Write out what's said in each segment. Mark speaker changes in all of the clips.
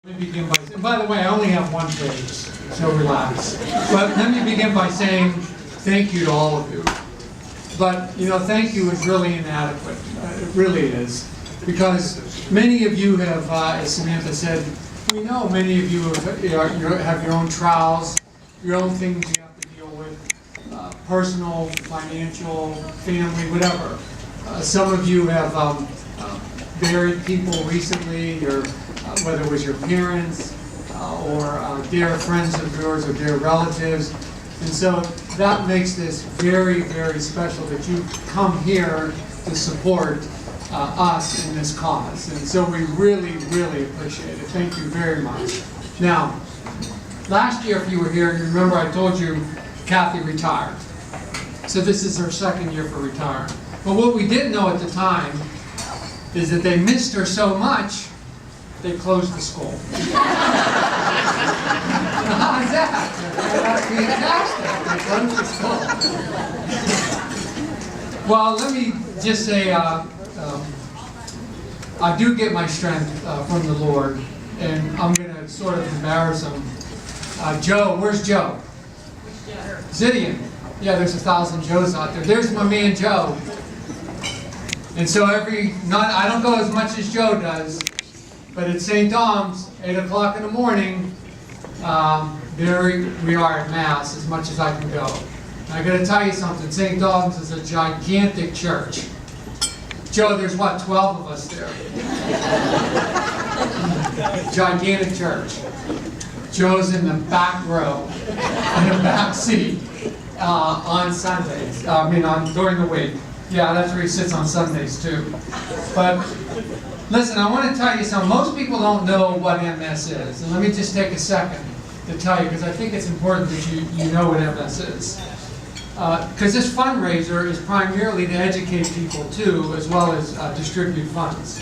Speaker 1: Let me begin by the way, I only have one page, so relax. But let me begin by saying thank you to all of you. But, you know, thank you is really inadequate. It really is. Because many of you have, as Samantha said, we know many of you have your own trials, your own things you have to deal with, personal, financial, family, whatever. Some of you have buried people recently, or whether it was your parents or dear friends of yours or dear relatives. And so that makes this very, very special that you come here to support us in this cause. And so we really, really appreciate it. Thank you very much. Now, last year, if you were here, you remember I told you Kathy retired. So this is her second year for retiring. But what we didn't know at the time is that they missed her so much, they closed the school. How's that? That's fantastic. They closed the school. Well, let me just say, I do get my strength from the Lord, and I'm going to sort of embarrass him. Joe, where's Joe? Zidian. Yeah, there's 1,000 Joes out there. There's my man Joe. And so I don't go as much as Joe does, but at St. Dom's, 8 o'clock in the morning, there we are at Mass as much as I can go. And I got to tell you something, St. Dom's is a gigantic church. Joe, there's what, 12 of us there? Gigantic church. Joe's in the back row, in the back seat, on Sundays. During the week. Yeah, that's where he sits on Sundays too. But listen, I want to tell you something. Most people don't know what MS is. And let me just take a second to tell you, because I think it's important that you know what MS is. Because this fundraiser is primarily to educate people too, as well as distribute funds.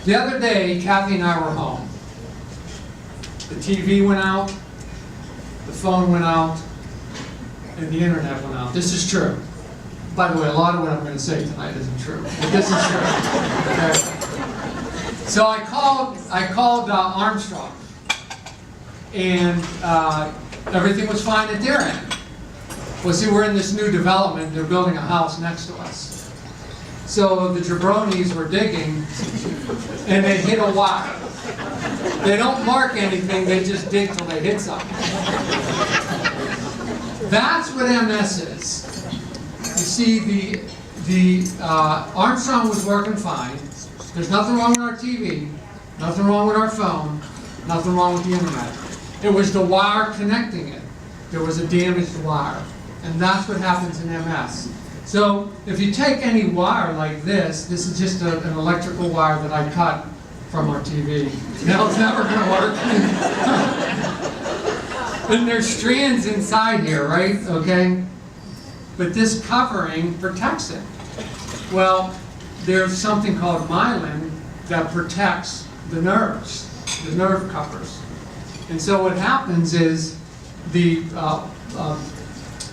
Speaker 1: The other day, Kathy and I were home. The TV went out, the phone went out, and the internet went out. This is true. By the way, a lot of what I'm going to say tonight isn't true, but this is true. Okay. So I called Armstrong, and everything was fine at their end. Well, see, we're in this new development. They're building a house next to us. So the jabronis were digging, and they hit a wire. They don't mark anything, they just dig till they hit something. That's what MS is. You see, the Armstrong was working fine. There's nothing wrong with our TV, nothing wrong with our phone, nothing wrong with the internet. It was the wire connecting it. There was a damaged wire. And that's what happens in MS. So if you take any wire like this is just an electrical wire that I cut from our TV. Now it's never going to work. And there's strands inside here, right? Okay? But this covering protects it. Well, there's something called myelin that protects the nerves, the nerve covers. And so what happens is the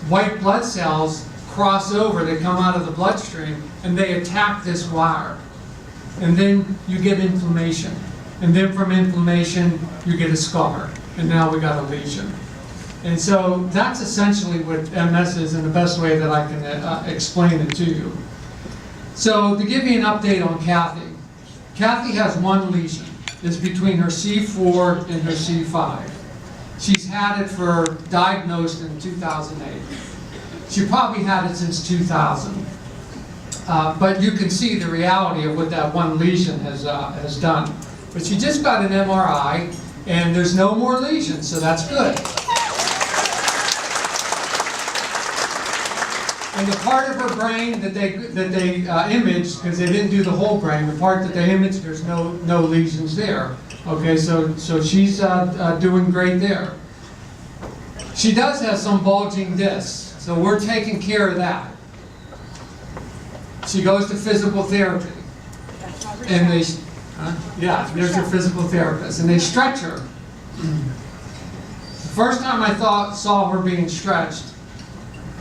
Speaker 1: white blood cells cross over, they come out of the bloodstream, and they attack this wire. And then you get inflammation. And then from inflammation, you get a scar. And now we got a lesion. And so that's essentially what MS is in the best way that I can explain it to you. So to give you an update on Kathy, Kathy has one lesion. It's between her C4 and her C5. She's had it diagnosed in 2008. She probably had it since 2000. But you can see the reality of what that one lesion has done. But she just got an MRI, and there's no more lesions, so that's good. And the part of her brain that they imaged, because they didn't do the whole brain, the part that they imaged, there's no lesions there. Okay, so she's doing great there. She does have some bulging discs, so we're taking care of that. She goes to physical therapy, and there's her physical therapist, and they stretch her. The first time I saw her being stretched,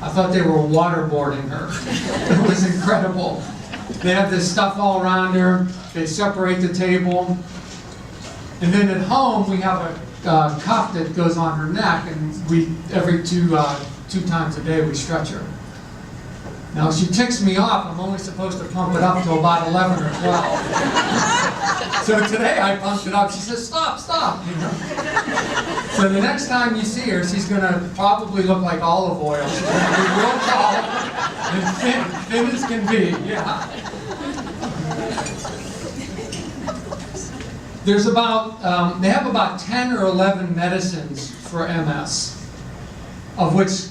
Speaker 1: I thought they were waterboarding her. It was incredible. They have this stuff all around her. They separate the table. And then at home, we have a cuff that goes on her neck, and every two times a day we stretch her. Now, if she ticks me off, I'm only supposed to pump it up to about 11 or 12. So today I pumped it up. She says, "Stop, stop." You know? So the next time you see her, she's going to probably look like olive oil. She's going to be real tall and thin as can be. Yeah. There's they have about 10 or 11 medicines for MS, of which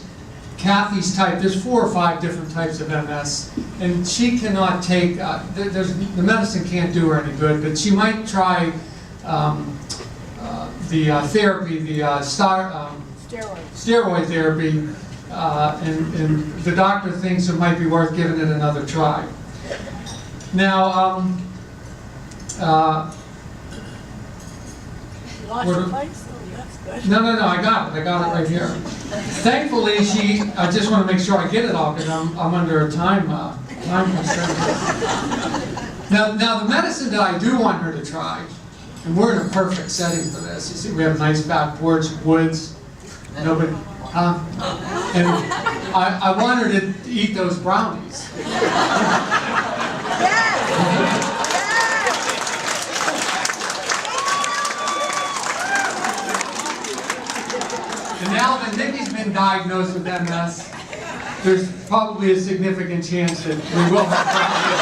Speaker 1: Kathy's type, there's 4 or 5 different types of MS, and she cannot take, the medicine can't do her any good, but she might try the therapy, the steroid therapy, and the doctor thinks it might be worth giving it another try. Now, No, I got it right here. Thankfully, I just want to make sure I get it all because I'm under a time constraint. Now, the medicine that I do want her to try, and we're in a perfect setting for this. You see, we have a nice back porch, woods, nobody, and I want her to eat those brownies. And now that Nikki's been diagnosed with MS, there's probably a significant chance that we will have problems.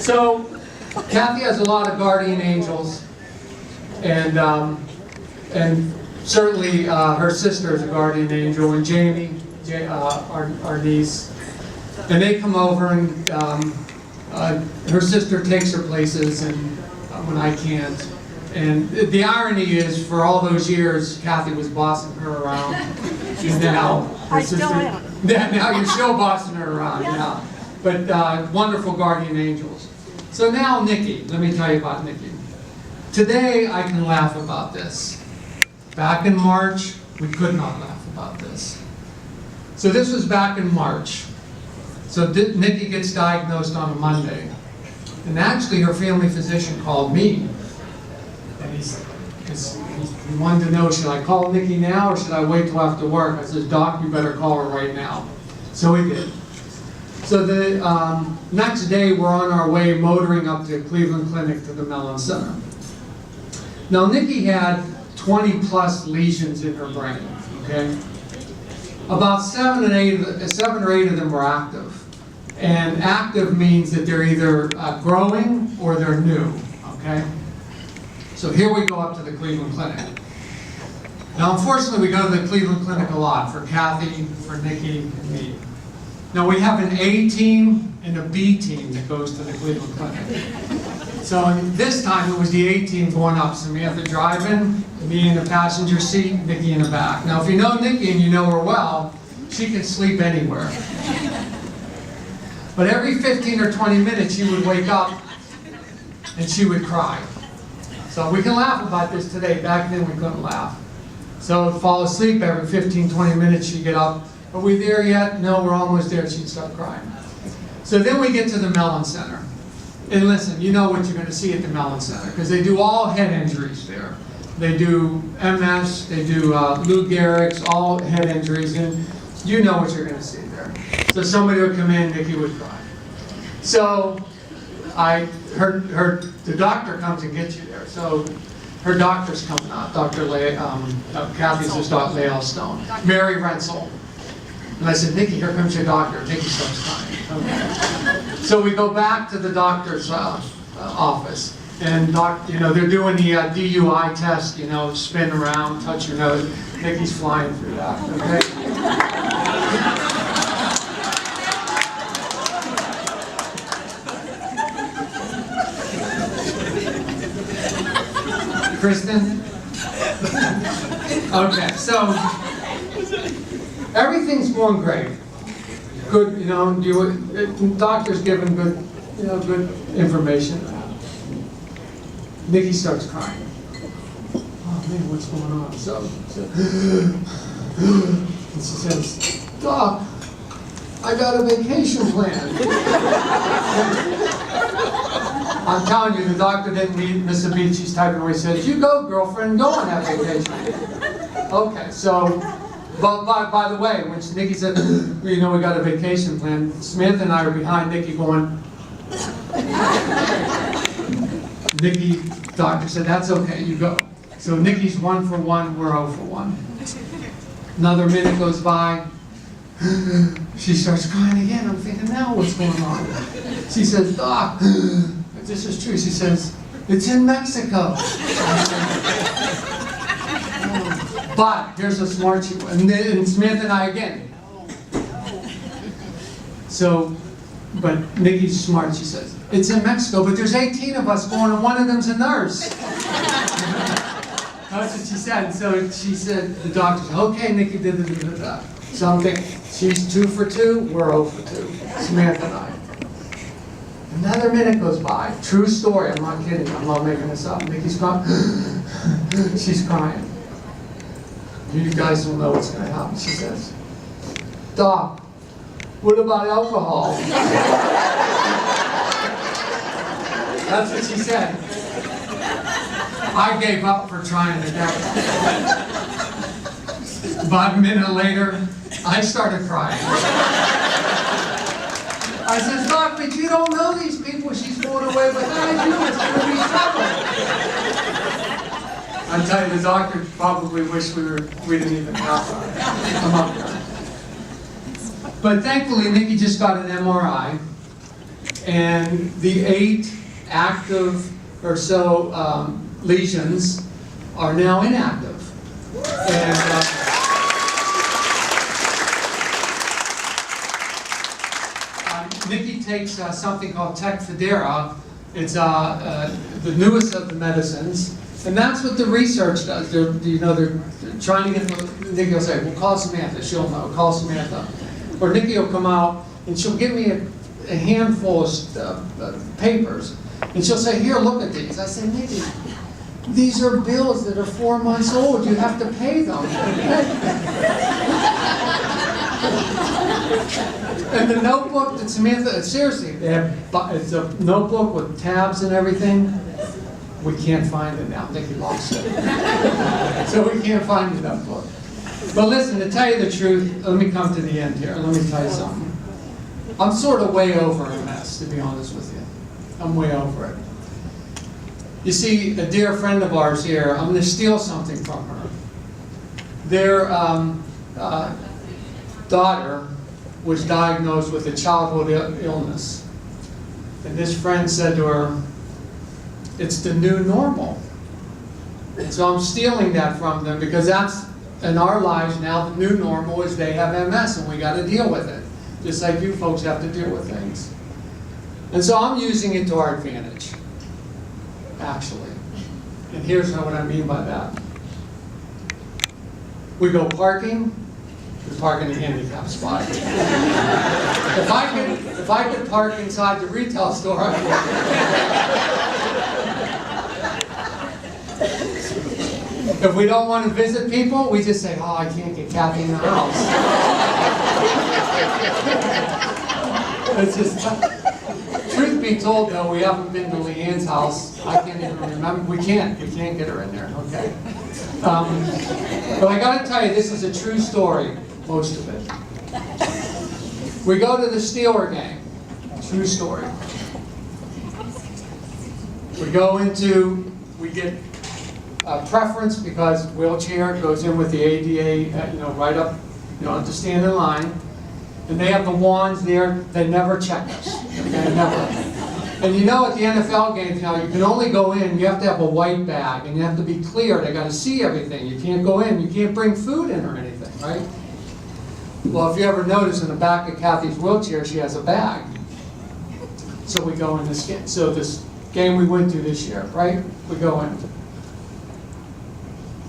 Speaker 1: So, Kathy has a lot of guardian angels, and certainly her sister is a guardian angel, and Jamie, our niece, and they come over and her sister takes her places, and when I can't. And the irony is, for all those years, Kathy was bossing her around, and now her sister. Yeah, now you're still bossing her around. Yeah. But wonderful guardian angels. So now Nikki, let me tell you about Nikki. Today I can laugh about this. Back in March, we could not laugh about this. So this was back in March. So Nikki gets diagnosed on a Monday, and actually her family physician called me, and he wanted to know, should I call Nikki now or should I wait till after work? I said, "Doc, you better call her right now." So he did. So the next day we're on our way motoring up to Cleveland Clinic to the Mellon Center. Now Nikki had 20 plus lesions in her brain, okay? About 7 or 8 of them were active. And active means that they're either growing or they're new, okay? So here we go up to the Cleveland Clinic. Now, unfortunately, we go to the Cleveland Clinic a lot for Kathy, for Nikki, and me. Now, we have an A team and a B team that goes to the Cleveland Clinic. So this time it was the A team going up. So we have the drive-in, me in the passenger seat, Nikki in the back. Now, if you know Nikki and you know her well, she can sleep anywhere. But every 15 or 20 minutes, she would wake up and she would cry. So we can laugh about this today. Back then, we couldn't laugh. So fall asleep every 15, 20 minutes, she'd get up. Are we there yet? No, we're almost there. She'd start crying. So then we get to the Mellon Center. And listen, you know what you're going to see at the Mellon Center, because they do all head injuries there. They do MS, they do Lou Gehrig's, all head injuries, and you know what you're going to see there. So somebody would come in, Nikki would cry. So the doctor comes and gets you there. So her doctor's coming out, Kathy's just Dr. Lael Stone, Mary Rensel. And I said, "Nikki, here comes your doctor." Nikki starts crying. Okay. So we go back to the doctor's office, and they're doing the DUI test. Spin around, touch your nose. Nikki's flying through that. Okay. Kristen? Okay, so everything's going great. Good, doctor's giving good information. Nikki starts crying. Oh man, what's going on? So and she says, "Doc, I got a vacation plan. I'm telling you, the doctor didn't miss a beat. She's typing away. He says, "You go, girlfriend, go on that vacation." Okay, so, but by the way, when Nikki said, "Well, you know, we got a vacation plan," Samantha and I are behind Nikki going. Nikki, doctor said, "That's okay, you go." So Nikki's 1 for 1, we're 0 for 1. Another minute goes by. She starts crying again. I'm thinking, now what's going on? She says, "Doc, this is true." She says, "It's in Mexico." But here's a smart she was. And Samantha and I again. So, but Nikki's smart. She says, "It's in Mexico, but there's 18 of us going, and one of them's a nurse." That's what she said. So she said, the doctor said, "Okay, Nikki, da da da da da." So I'm thinking, she's 2 for 2, we're 0 for 2. Samantha and I. Another minute goes by. True story, I'm not kidding. I'm not making this up. Nikki's crying. She's crying. You guys don't know what's going to happen. She says, "Doc, what about alcohol?" That's what she said. I gave up for trying to get it. About a minute later, I started crying. I said, "Doc, but you don't know these people she's going away with. I do. It's going to be trouble." I tell you, the doctor probably wished we didn't even have her. I'm up there. But thankfully, Nikki just got an MRI, and the 8 active or so lesions are now inactive. And Nikki takes something called Tecfidera. It's the newest of the medicines, and that's what the research does. They're trying to get. Nikki will say, "Well, call Samantha. She'll know. Call Samantha." Or Nikki will come out and she'll give me a handful of papers, and she'll say, "Here, look at these." I say, "Nikki, these are bills that are 4 months old. You have to pay them." And the notebook that Samantha, seriously, it's a notebook with tabs and everything. We can't find it now. Nikki lost it. So we can't find the notebook. But listen, to tell you the truth, let me come to the end here. Let me tell you something. I'm sort of way over MS, to be honest with you. I'm way over it. You see, a dear friend of ours here, I'm going to steal something from her. Their daughter was diagnosed with a childhood illness. And this friend said to her, "It's the new normal." And so I'm stealing that from them because that's, in our lives now, the new normal is they have MS and we got to deal with it. Just like you folks have to deal with things. And so I'm using it to our advantage, actually. And here's what I mean by that. We go parking, we park in the handicap spot. If I could park inside the retail store, I would. If we don't want to visit people, we just say, "Oh, I can't get Kathy in the house." It's just, truth be told, though, we haven't been to Leanne's house. I can't even remember. We can't get her in there. Okay. But I got to tell you, this is a true story. Most of it. We go to the Steeler game. True story. We get preference because wheelchair goes in with the ADA, right up, to stand in line. And they have the wands there. They never check us. Okay, never. And at the NFL games now, you can only go in, you have to have a white bag, and you have to be clear. They got to see everything. You can't go in, you can't bring food in or anything, right? Well, if you ever notice in the back of Kathy's wheelchair, she has a bag. So we go in this game. So this game we went to this year, right? We go in.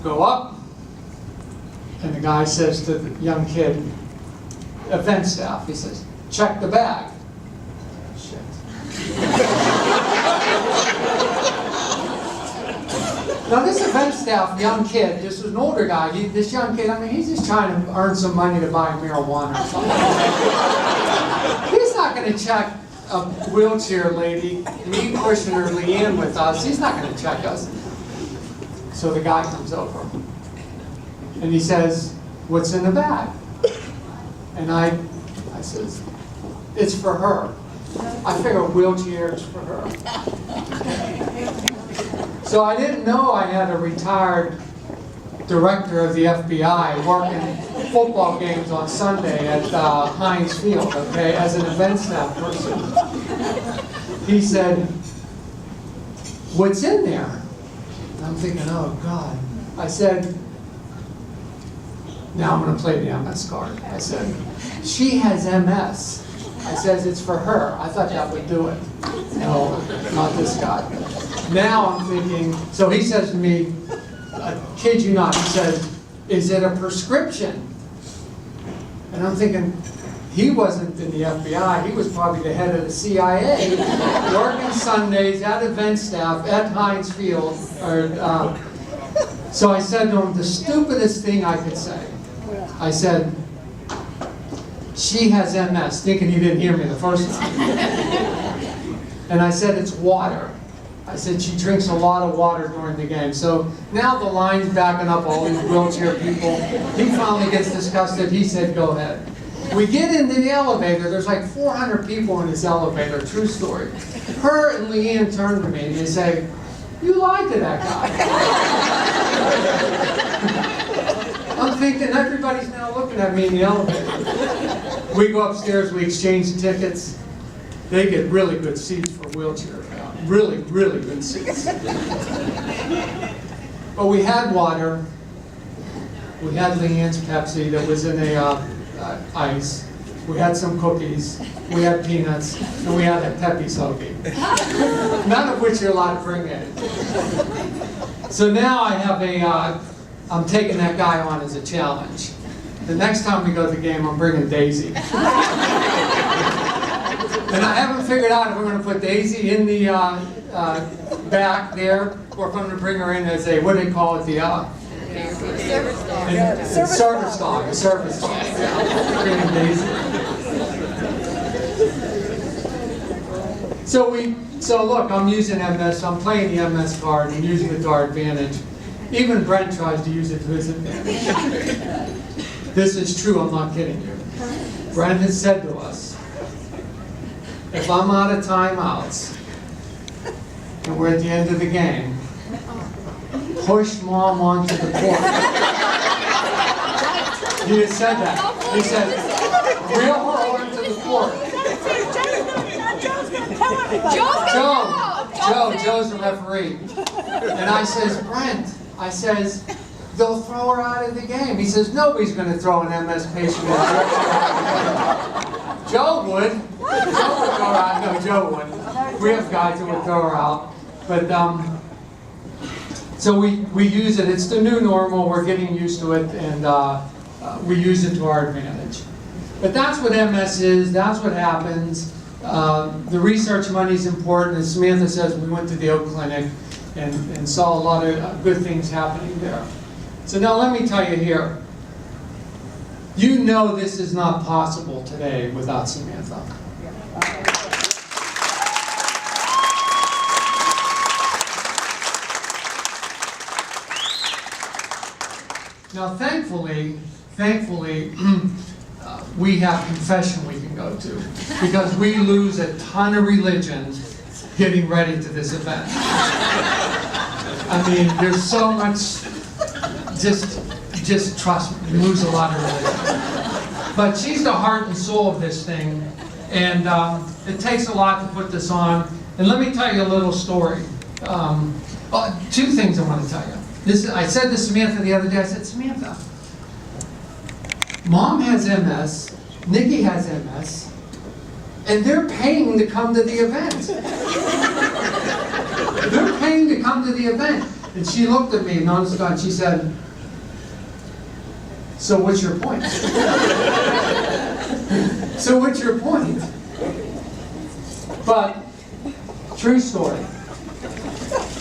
Speaker 1: Go up, and the guy says to the young kid, event staff, he says, "Check the bag." Shit. Now this event staff, young kid, this was an older guy, this young kid, I mean, he's just trying to earn some money to buy marijuana or something. He's not going to check a wheelchair lady, me pushing her Leanne with us, he's not going to check us. So the guy comes over, and he says, "What's in the bag?" And I says, "It's for her." I figure wheelchairs for her. So I didn't know I had a retired director of the FBI working football games on Sunday at Heinz Field, okay, as an event staff person. He said, "What's in there?" And I'm thinking, oh God. I said, now I'm going to play the MS card. I said, "She has MS." I says, "It's for her." I thought that would do it. No, not this guy. Now I'm thinking, so he says to me, I kid you not, he says, "Is it a prescription?" And I'm thinking, he wasn't in the FBI, he was probably the head of the CIA, working Sundays at event staff at Heinz Field. So I said to him the stupidest thing I could say. I said, "She has MS," thinking he didn't hear me the first time. And I said, "It's water." I said, "She drinks a lot of water during the game." So now the line's backing up all these wheelchair people. He finally gets disgusted. He said, "Go ahead." We get into the elevator. There's like 400 people in this elevator. True story. Her and Leanne turn to me and they say, "You lied to that guy." I'm thinking everybody's now looking at me in the elevator. We go upstairs, we exchange tickets. They get really good seats for wheelchair. Really, really good seats. But we had water. We had Leanne's Pepsi that was in a ice. We had some cookies. We had peanuts. And we had a Pepe's hoagie. None of which you're allowed to bring in. So now I have I'm taking that guy on as a challenge. The next time we go to the game, I'm bringing Daisy. And I haven't figured out if we're going to put Daisy in the back there, or if I'm going to bring her in as a, what do they call it, the service dog. A service dog. Yeah, bringing Daisy. So look, I'm using MS. I'm playing the MS card and using it to our advantage. Even Brent tries to use it to his advantage. This is true. I'm not kidding you. Brent has said to us, if I'm out of timeouts and we're at the end of the game, push Mom onto the court. He just said that. He said, reel her onto the court. Joe's the referee. And I says, "Brent," I says, "they'll throw her out of the game." He says, "Nobody's going to throw an MS patient in. Joe would. Joe would throw her out. No, Joe wouldn't. We have guys who would throw her out. But, so we use it. It's the new normal. We're getting used to it, and we use it to our advantage. But that's what MS is. That's what happens. The research money is important. As Samantha says, we went to the Oak Clinic and saw a lot of good things happening there. So now let me tell you here. You know this is not possible today without Samantha. Now thankfully, we have confession we can go to, because we lose a ton of religion getting ready to this event. I mean, there's so much, just trust me, we lose a lot of religion. But she's the heart and soul of this thing, and it takes a lot to put this on. And let me tell you a little story. Two things I want to tell you. I said to Samantha the other day, I said, "Samantha, Mom has MS, Nikki has MS, and they're paying to come to the event." They're paying to come to the event. And she looked at me and honest to God, she said, "So what's your point?" So what's your point? But, true story.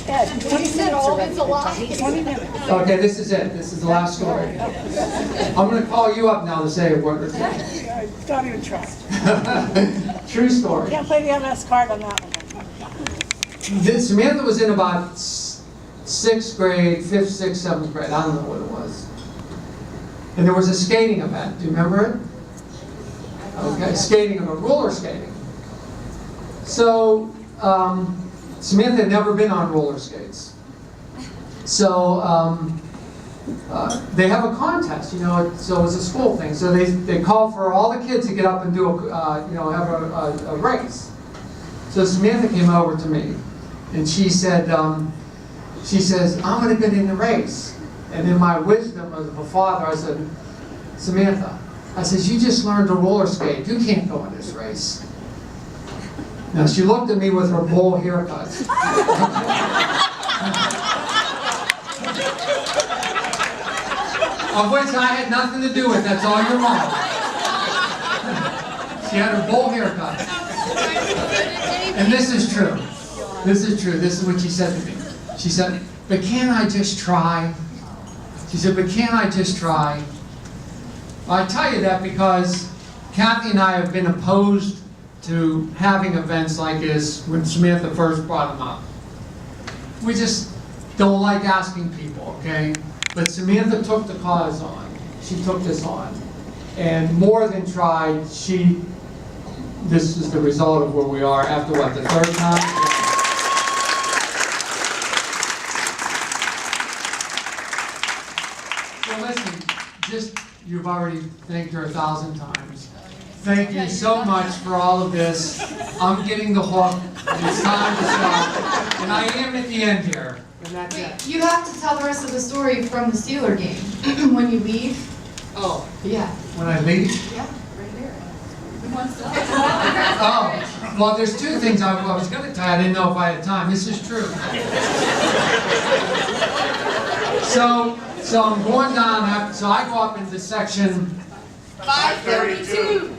Speaker 2: Ed, 20 minutes already. 20 minutes.
Speaker 1: Okay, this is it. This is the last story. I'm going to call you up now to say a word or two.
Speaker 2: Don't even try.
Speaker 1: True story.
Speaker 2: Can't play the MS card on that one.
Speaker 1: Samantha was in about 6th grade, 5th, 6th, 7th grade. I don't know what it was. And there was a skating event. Do you remember it? Okay, skating event, roller skating. So Samantha had never been on roller skates. So they have a contest, you know, so it's a school thing. So they call for all the kids to get up and do have a race. So Samantha came over to me and she said, I'm going to get in the race. And in my wisdom as a father, I said, Samantha, I said, you just learned to roller skate. You can't go in this race. Now she looked at me with her bowl haircut. Of which I had nothing to do with. That's all your mom. She had her bowl haircut. And this is true. This is true. This is what she said to me. She said, but can't I just try? She said, but can't I just try? I tell you that because Kathy and I have been opposed to having events like this when Samantha first brought them up. We just don't like asking people, okay? But Samantha took the cause on. She took this on. And more than tried, this is the result of where we are after what, the third time? So listen, you've already thanked her 1,000 times. Thank you so much for all of this. I'm getting the hook. It's time to stop. And I am at the end here. And that's it.
Speaker 3: You have to tell the rest of the story from the Steeler game. When you leave.
Speaker 1: Oh.
Speaker 3: Yeah.
Speaker 1: When I leave?
Speaker 3: Yeah, right there.
Speaker 1: Oh. Well, there's two things I was going to tell you. I didn't know if I had time. This is true. So I'm going down. So I go up into section
Speaker 3: 532.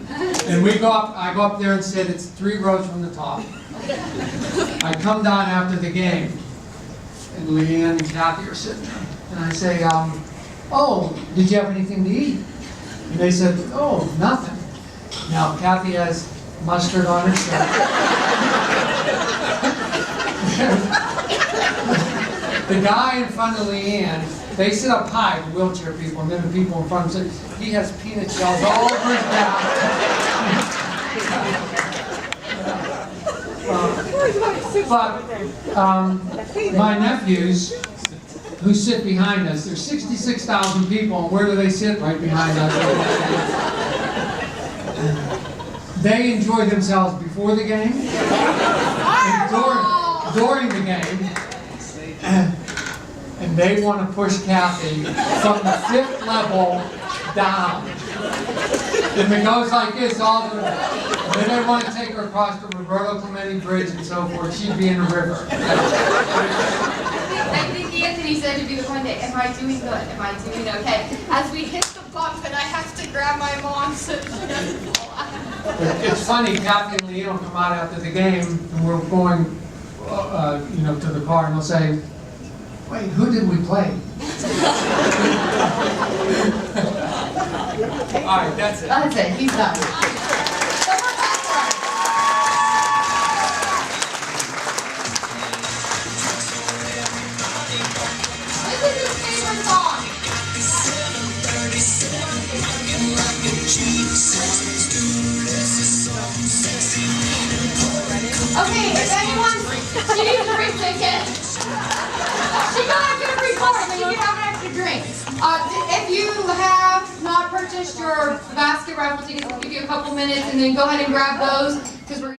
Speaker 1: And I go up there and sit, it's 3 rows from the top. I come down after the game, and Leanne and Kathy are sitting there. And I say, oh, did you have anything to eat? And they said, oh, nothing. Now, Kathy has mustard on her shirt. The guy in front of Leanne, they sit up high, the wheelchair people, and then the people in front of him say, he has peanut shells all over his back. But my nephews, who sit behind us, there's 66,000 people, and where do they sit? Right behind us. They enjoy themselves before the game, and during the game. And they want to push Kathy from the 5th level down. And it goes like this all the way. And then they want to take her across the Roberto Clemente Bridge and so forth. She'd be in the river.
Speaker 3: I think Anthony said to be the one day, am I doing good? Am I doing okay? As we hit the bump and I have to grab my mom so she doesn't fall out.
Speaker 1: It's funny, Kathy and Leanne will come out after the game and we're going to the car and they'll say, wait, who did we play? All right, that's it.
Speaker 3: That's it, he's done. This is his favorite song. Okay, if anyone, she needs a drink ticket. She got a good report, so you can have an extra drink. If you have not purchased your basket raffle tickets, we'll give you a couple minutes and then go ahead and grab those because we're